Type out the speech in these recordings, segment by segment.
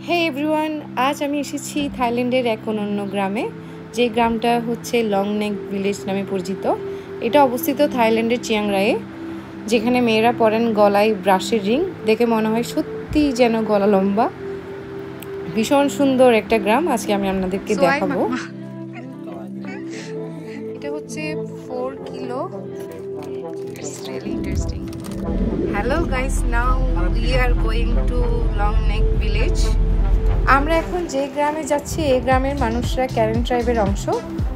হে everyone, আজ আমি এসেছি থাইল্যান্ডের এক অনন্য গ্রামে, যে গ্রামটা হচ্ছে লং নেক ভিলেজ নামে পরিচিত। এটা অবস্থিত থাইল্যান্ডের চিয়াং রায়ে, যেখানে মেয়েরা পরেন গলায় ব্রাশের রিং। দেখে মনে হয় সত্যি যেন গলা লম্বা। ভীষণ সুন্দর একটা গ্রাম, আজকে আমি আপনাদেরকে দেখাবো। এটা হচ্ছে 4 kilo. It's really interesting. Hello guys, now we are going to Long Neck village. আমরা এখন যে গ্রামে যাচ্ছি এই গ্রামের মানুষরা ক্যারেন ট্রাইবের অংশ।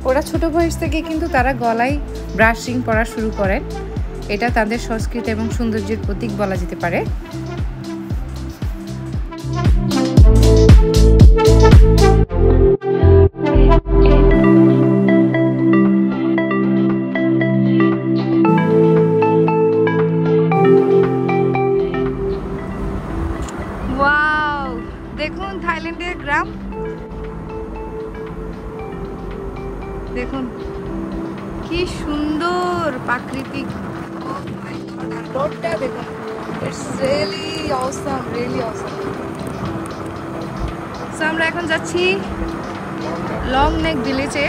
ওরা ছোট বয়স থেকে কিন্তু তারা গলায় ব্রাশিং পরা শুরু করেন। এটা তাদের সংস্কৃতি এবং সৌন্দর্যের প্রতীক বলা যেতে পারে। ওয়াও, দেখুন থাইল্যান্ডের গ্রাম, দেখুন কি সুন্দর প্রাকৃতিক। রোডটা দেখুন, it's really awesome, really awesome. So আমরা এখন যাচ্ছি লং নেক ভিলেজে।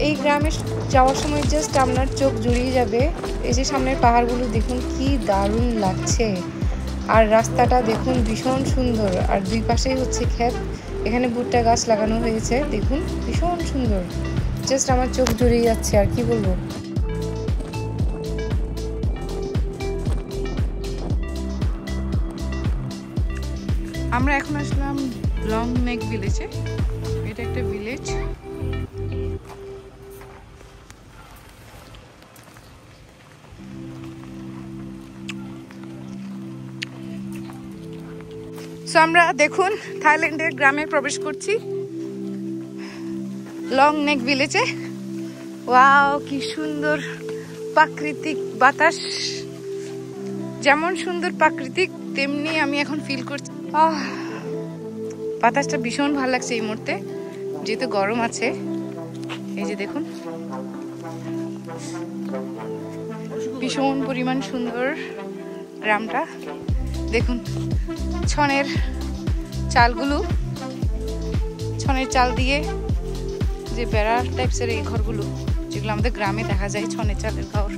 এই গ্রামে যাওয়ার সময় জাস্ট আপনার চোখ জুড়িয়ে যাবে। এই যে সামনের পাহাড়গুলো দেখুন কি দারুণ লাগছে, আর রাস্তাটা দেখুন ভীষণ সুন্দর, আর দুই পাশেই হচ্ছে ক্ষেত। এখানে ভুট্টা গাছ লাগানো হয়েছে, দেখুন ভীষণ সুন্দর। জাস্ট আমার চোখ জুড়িয়ে যাচ্ছে, আর কি বলবো। আমরা এখন আসলাম লং নেক ভিলেজে। এটা একটা ভিলেজ। সো আমরা দেখুন থাইল্যান্ডের গ্রামে প্রবেশ করছি, লং নেক ভিলেজে। ওয়াও, কি সুন্দর প্রাকৃতিক বাতাস। যেমন সুন্দর প্রাকৃতিক, তেমনি আমি এখন ফিল করছি। বাতাসটা ভীষণ ভালো লাগছে এই মুহূর্তে, যেহেতু গরম আছে। এই যে দেখুন ভীষণ পরিমাণ সুন্দর গ্রামটা। দেখুন ছনের চালগুলো, ছনের চাল দিয়ে যে বেড়া টাইপসের এই ঘরগুলো, যেগুলো আমাদের গ্রামে দেখা যায়, ছনের চালের ঘর।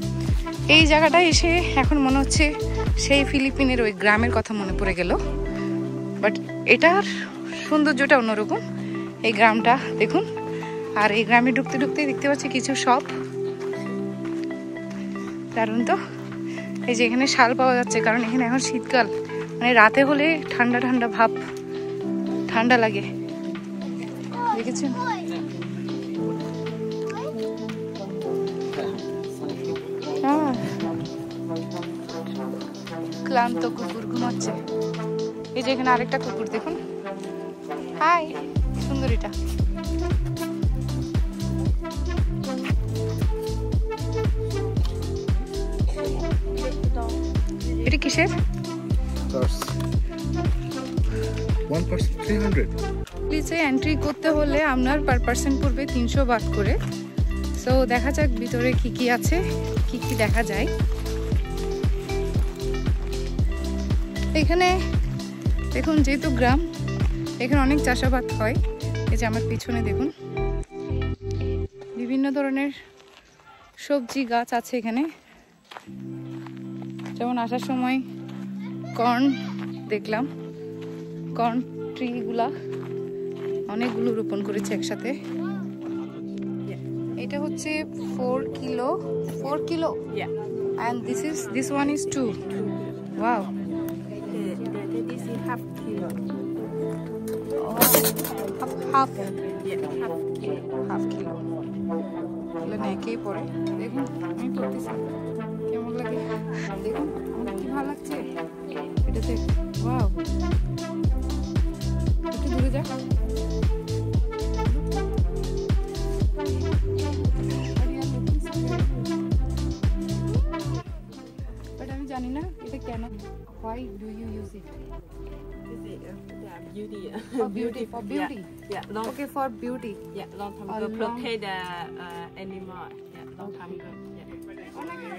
এই জায়গাটা এসে এখন মনে হচ্ছে সেই ফিলিপিনের ওই গ্রামের কথা মনে পড়ে গেল। বাট এটার সৌন্দর্যটা অন্যরকম। এই গ্রামটা দেখুন, আর এই গ্রামে ঢুকতে ঢুকতে দেখতে পাচ্ছি কিছু শপ। দারুণ তো। এই যে এখানে শাল পাওয়া যাচ্ছে, কারণ এখানে এখন শীতকাল, মানে রাতে হলে ঠান্ডা ঠান্ডা ভাব, ঠান্ডা লাগে। দেখেছেন? ক্লান্ত কুকুর ঘুমাচ্ছে। এই যে এখানে আরেকটা কুকুর দেখুন। হাই, সুন্দর এটা। এটা কিসের? প্লিজে এন্ট্রি করতে হলে আপনার পার পার্সন পড়বে 300 বাট করে। সো দেখা যাক ভিতরে কি কি আছে, কি কি দেখা যায়। এখানে দেখুন, যেহেতু গ্রাম, এখানে অনেক চাষাবাদ হয়। এই যে আমার পিছনে দেখুন বিভিন্ন ধরনের সবজি গাছ আছে এখানে। যেমন আসার সময় কর্ন দেখলাম, কর্ন ট্রিগুলা অনেকগুলো রোপণ করেছে একসাথে। এটা হচ্ছে 4 kilo. 4 kilo? And this one is 2. Wow. This is half kilo. Half. Yeah, half kilo. এগুলো নেকেই পড়ে। দেখুন আমি পড়তেছি, কেমন লাগে দেখুন। আমার কি ভালো লাগছে এটাতে। ওয়াও, একটু দূরে যাক। বাট আমি জানি না এটা কেন। Why do you use it? Beauty. For beauty. For beauty. Yeah, long. Okay, for beauty. Yeah, long time ago. Protect the animal. Yeah, long time ago. Yeah. Oh my God.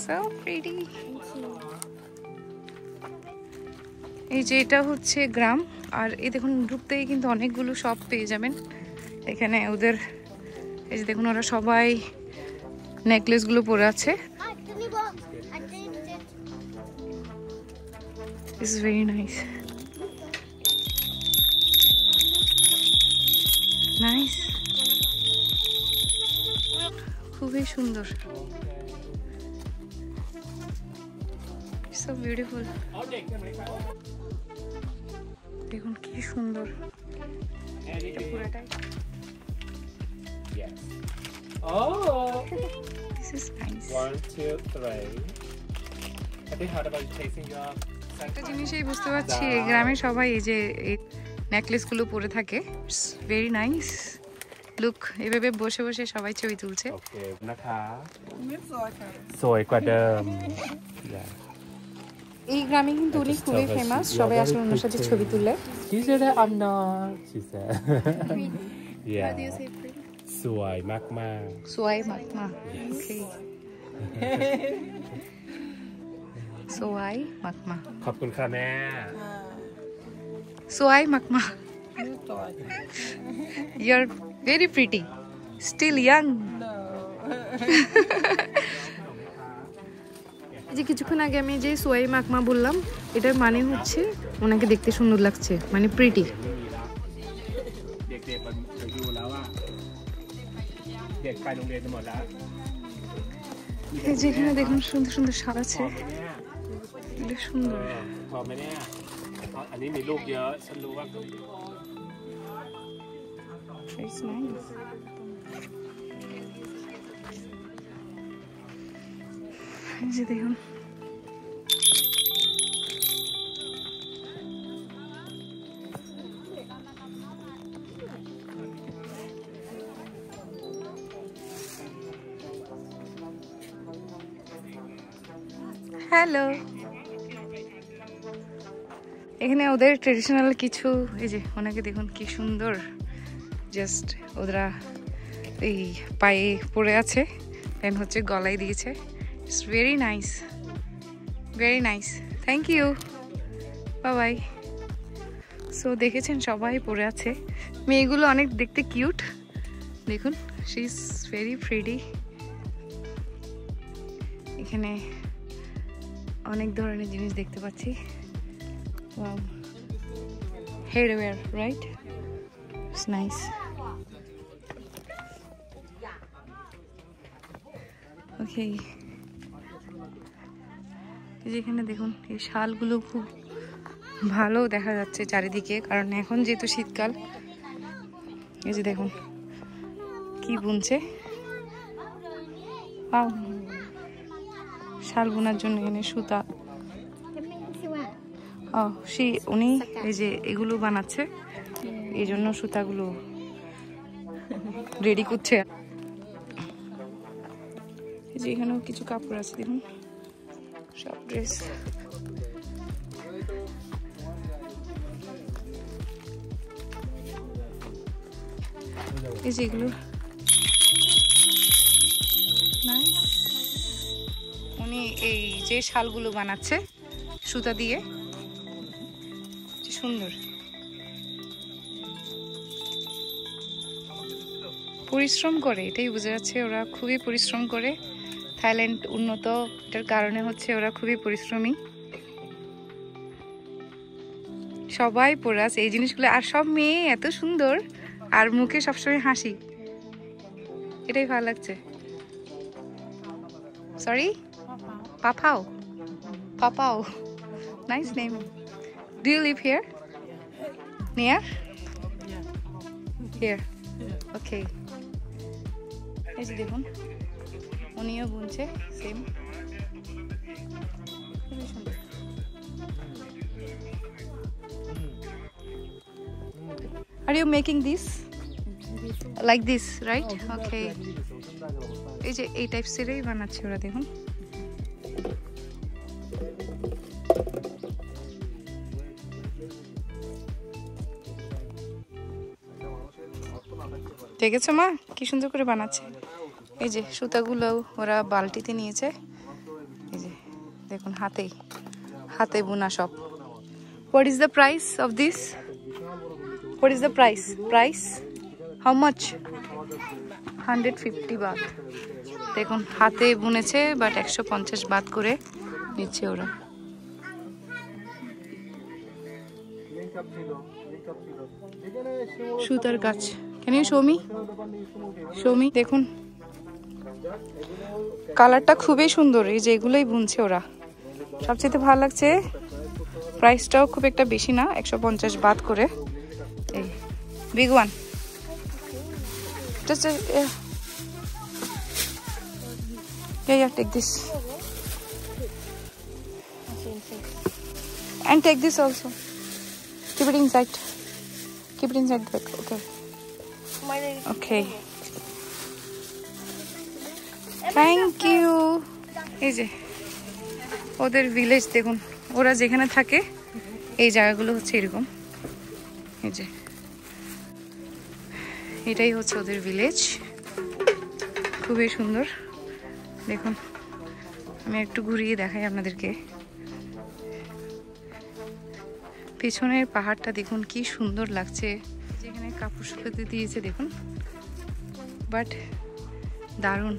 So pretty. এই যে এটা হচ্ছে গ্রাম, আর এই দেখুন ঢুকতেই কিন্তু অনেকগুলো shop পেয়ে যাবেন এখানে। ওদের এই যে দেখুন ওরা সবাই নেকলেস গুলো পরে আছে। This is very nice. Nice. খুবই সুন্দর। So beautiful. দেখুন কি সুন্দর এটা পুরোটাই। Yes. Oh. This is nice. 1, 2, 3. Have you heard about chasing your? একটা জিনিসই বুঝতে পারছি এই গ্রামে সবাই এই যে এই নেকলেস গুলো পরে থাকে। Very nice look. এভাবে বসে বসে সবাই ছবি তুলছে। Okay นะคะสวยกว่าเดิม এই গ্রামে কিন্তু উনি খুবই ফেমাস, সবাই আসলে ওনার সাথে ছবি তুলে। She said I'm not. She said. Yeah. How do you say pretty? สวยมาก สวยมากมากโอเคสวยมากมาก ๆขอบคุณค่ะแม่ สวยมากมาก You're very pretty, still young. এই যে কিছুক্ষণ আগে আমি যে সোয়াই মাকমা বললাম, এটার মানে হচ্ছে ওনাকে দেখতে সুন্দর লাগছে, মানে প্রিটি।เด็กๆมันอยู่แล้วอ่ะเด็กไปโรงเรียนกันหมดแล้ว এই যে এখানে দেখুন সুন্দর সুন্দর শাল আছে, এটা সুন্দর।พอไหมเนี่ยอันนี้มีลูกเยอะฉันรู้ว่า It's nice. এই যে দেখুন হ্যালো, এখানে ওদের ট্রেডিশনাল কিছু, এই যে ওনাকে দেখুন কি সুন্দর, জাস্ট ওরা এই পায়ে পড়ে আছে, দেন হচ্ছে গলায় দিয়েছে। It's very nice, very nice, thank you, bye bye. So দেখেছেন সবাই পড়ে আছে, মেয়েগুলো অনেক দেখতে কিউট, দেখুন শি ইজ ভেরি প্রিটি। এখানে অনেক ধরনের জিনিস দেখতে পাচ্ছি, hair wear, right? It's nice. Okay, যেখানে দেখুন এই শালগুলো খুব ভালো দেখা যাচ্ছে চারিদিকে, কারণ এখন যেহেতু শীতকাল। এই যে দেখুন কি বুনছে, শাল বোনার জন্য এখানে সুতা। উনি এই যে এগুলো বানাচ্ছে, এই জন্য সুতাগুলো রেডি করছে। এই যে এখানেও কিছু কাপড় আছে, দেখুন সব ড্রেস। এই যে এগুলো উনি এই যে শালগুলো বানাচ্ছে সুতা দিয়ে, সুন্দর। পরিশ্রম করে, এটাই বোঝা যাচ্ছে, ওরা খুবই পরিশ্রম করে। থাইল্যান্ড উন্নত, এটার কারণে হচ্ছে ওরা খুবই পরিশ্রমী। সবাই পরে আছে এই জিনিসগুলো, আর সব মেয়ে এত সুন্দর, আর মুখে সবসময় হাসি, এটাই ভালো লাগছে। সরি, পাপাও, পাপাও, nice name. Do you live here? Near? Here. Okay. এই যে দেখুন উনিও বুনছে সেম, খুবই সুন্দর। Are you making this? Like this, right? Okay. এই যে এই টাইপসেরই বানাচ্ছে ওরা, দেখুন। দেখেছো মা কি সুন্দর করে বানাচ্ছে? এই যে সুতাগুলো ওরা বালতিতে নিয়েছে, দেখুন হাতে বোনা সব। What is the price of this? What is the price? How much? 150 baht. দেখুন হাতে বুনেছে, বাট 150 বাত করে নিচ্ছে ওরা। সুতার কাজ। Can you show me? দেখুন কালারটা খুবই সুন্দর। এই যে এগুলোই বুনছে ওরা। সবচেয়ে ভালো লাগছে প্রাইসটাও খুব একটা বেশি না, 150 বাত করে। এই big one. Just yeah, take this. And take this also. Keep it inside. Keep it inside the bag. Okay. Thank you. এই যে ওদের ভিলেজ দেখুন, ওরা যেখানে থাকে এই জায়গাগুলো হচ্ছে এরকম। এই যে এটাই হচ্ছে ওদের ভিলেজ, খুবই সুন্দর। দেখুন আমি একটু ঘুরিয়ে দেখাই আপনাদেরকে। পেছনের পাহাড়টা দেখুন কি সুন্দর লাগছে, যেখানে কাপড় শুকাতে দিয়েছে দেখুন। বাট দারুণ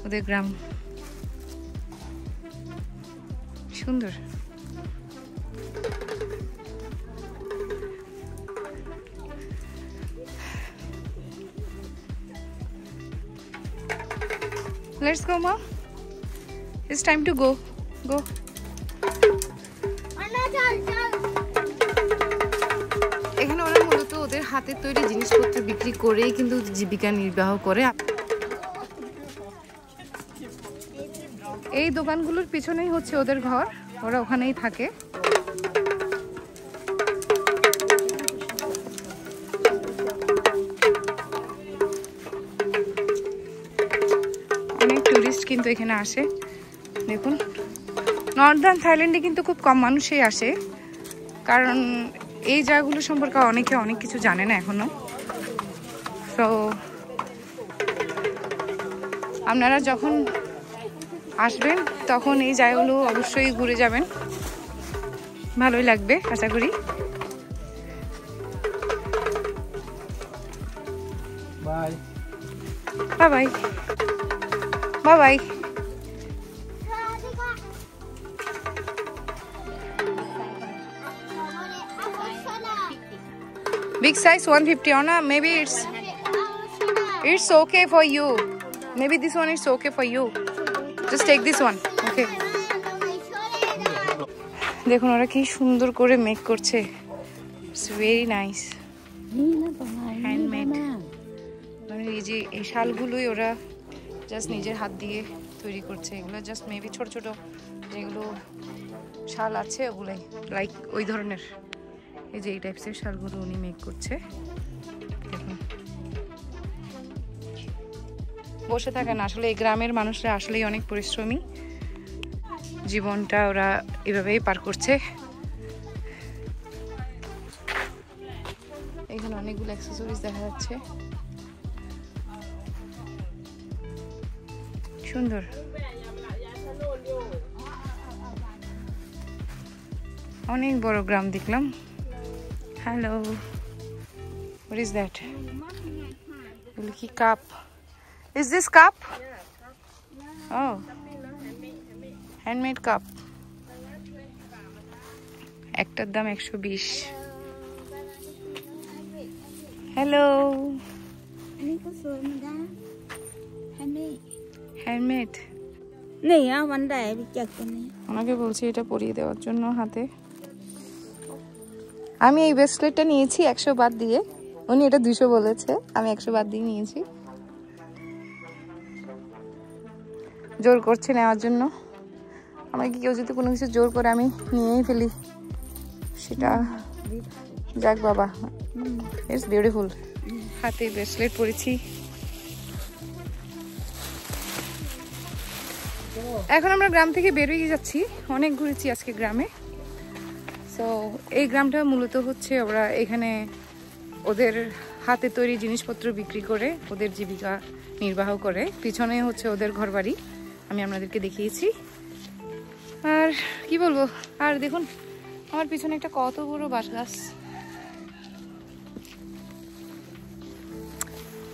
ওদের গ্রাম, সুন্দর। Let's go, Ma. It's time to go. Go. এখানে ওরা মূলত ওদের হাতের তৈরি জিনিসপত্র বিক্রি করেই কিন্তু জীবিকা নির্বাহ করে। এই দোকানগুলোর পিছনেই হচ্ছে ওদের ঘর, ওরা ওখানেই থাকে। অনেক টুরিস্ট কিন্তু এখানে আসে। দেখুন নর্দার্ন থাইল্যান্ডে কিন্তু খুব কম মানুষই আসে, কারণ এই জায়গাগুলো সম্পর্কে অনেকে অনেক কিছু জানে না এখনো। তো আপনারা যখন আসবেন তখন এই জায়গাগুলো অবশ্যই ঘুরে যাবেন, ভালোই লাগবে আশা করি। Bye bye bye bye. Big size 150 or not? Maybe it's okay for you. Maybe this one is okay for you. Just take this one. Okay. দেখুন ওরা কি সুন্দর করে মেক করছে। It's very nice. Handmade. মানে এই যে এই শালগুলোই ওরা জাস্ট নিজের হাত দিয়ে তৈরি করছে। এগুলো জাস্ট মেবি ছোট ছোট যেগুলো শাল আছে ওগুলাই লাইক ওই ধরনের। এই যে এই টাইপসের শালগুলো উনি মেক করছে। দেখুন বসে থাকে না, আসলে এই গ্রামের মানুষরা আসলেই অনেক পরিশ্রমী, জীবনটা ওরা এভাবেই পার করছে। এখানে অনেকগুলো অ্যাক্সেসরিজ দেখা যাচ্ছে, সুন্দর। অনেক বড় গ্রাম দেখলাম। Hello, what is that? কি cup? Is this cup? Oh, handmade cup. একটার দাম 120। Hello, handmade. ওনাকে বলছি এটা পরিয়ে দেওয়ার জন্য হাতে। আমি এই ব্রেসলেটটা নিয়েছি 100 বাত দিয়ে, উনি এটা 200 বলেছে, আমি 100 বাত দিয়ে নিয়েছি। জোর করছে নেওয়ার জন্য। আমাকে কেউ যদি কোনো কিছু জোর করে আমি নিয়েই ফেলি, সেটা যাক বাবা। It's beautiful. হাতে ব্রেসলেট পরেছি। এখন আমরা গ্রাম থেকে বেরিয়ে যাচ্ছি, অনেক ঘুরেছি আজকে গ্রামে। সো এই গ্রামটা মূলত হচ্ছে ওরা এখানে ওদের হাতে তৈরি জিনিসপত্র বিক্রি করে ওদের জীবিকা নির্বাহ করে। পিছনে হচ্ছে ওদের ঘরবাড়ি, আমি আপনাদেরকে দেখিয়েছি। আর কি বলবো, আর দেখুন আমার পিছনে একটা কত বড় বাঁশ গাছ।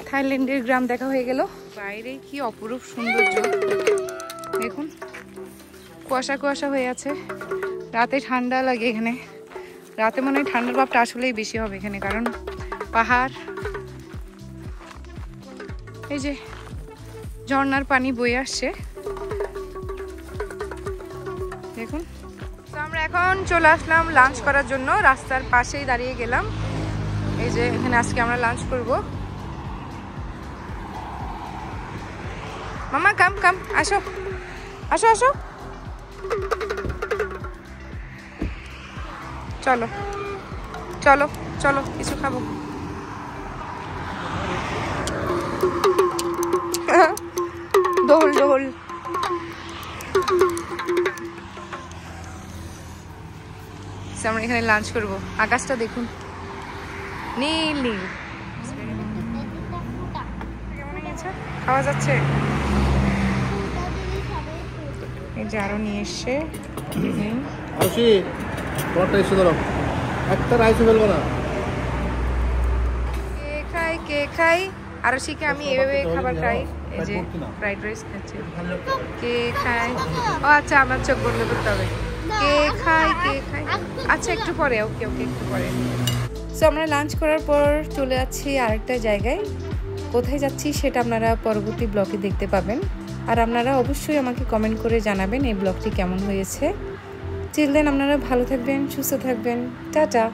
থাইল্যান্ডের গ্রাম দেখা হয়ে গেল। বাইরে কি অপরূপ সৌন্দর্য দেখুন, কুয়াশা কুয়াশা হয়ে আছে। রাতে ঠান্ডা লাগে এখানে, রাতে মনে হয় ঠান্ডার ভাবটা আসলেই বেশি হবে এখানে, কারণ পাহাড়। এই যে ঝর্ণার পানি বয়ে আসছে দেখুন। তো আমরা এখন চলে আসলাম লাঞ্চ করার জন্য, রাস্তার পাশেই দাঁড়িয়ে গেলাম। এই যে এখানে আজকে আমরা লাঞ্চ করব। মামা কাম কাম, আসো আসো আসো, চলো চলো চলো কিছু খাবো। দোল দোল। আমরা এখানে লাঞ্চ করব। আকাশটা দেখুন, নীল নীল। কেমন হয়েছে? খাওয়া যাচ্ছে? এই যে আরো নিয়ে এসছে। আরশি তোমারটা এসে ধরো, একটা রাইস ফেলবো না। কে খাই আরশিকে আমি এভাবে খাবার খাই। এই যে ফ্রাইড রাইস খাচ্ছে। কে খাই, ও আচ্ছা আমার চোখ বন্ধ করতে হবে। কে খাই আচ্ছা একটু পরে, ওকে ওকে একটু পরে। সো আমরা লাঞ্চ করার পর চলে যাচ্ছি আরেকটা জায়গায়। কোথায় যাচ্ছি সেটা আপনারা পরবর্তী ব্লগে দেখতে পাবেন। আর আপনারা অবশ্যই আমাকে কমেন্ট করে জানাবেন এই ব্লগটি কেমন হয়েছে। চিল দেন আপনারা ভালো থাকবেন, সুস্থ থাকবেন। টাটা।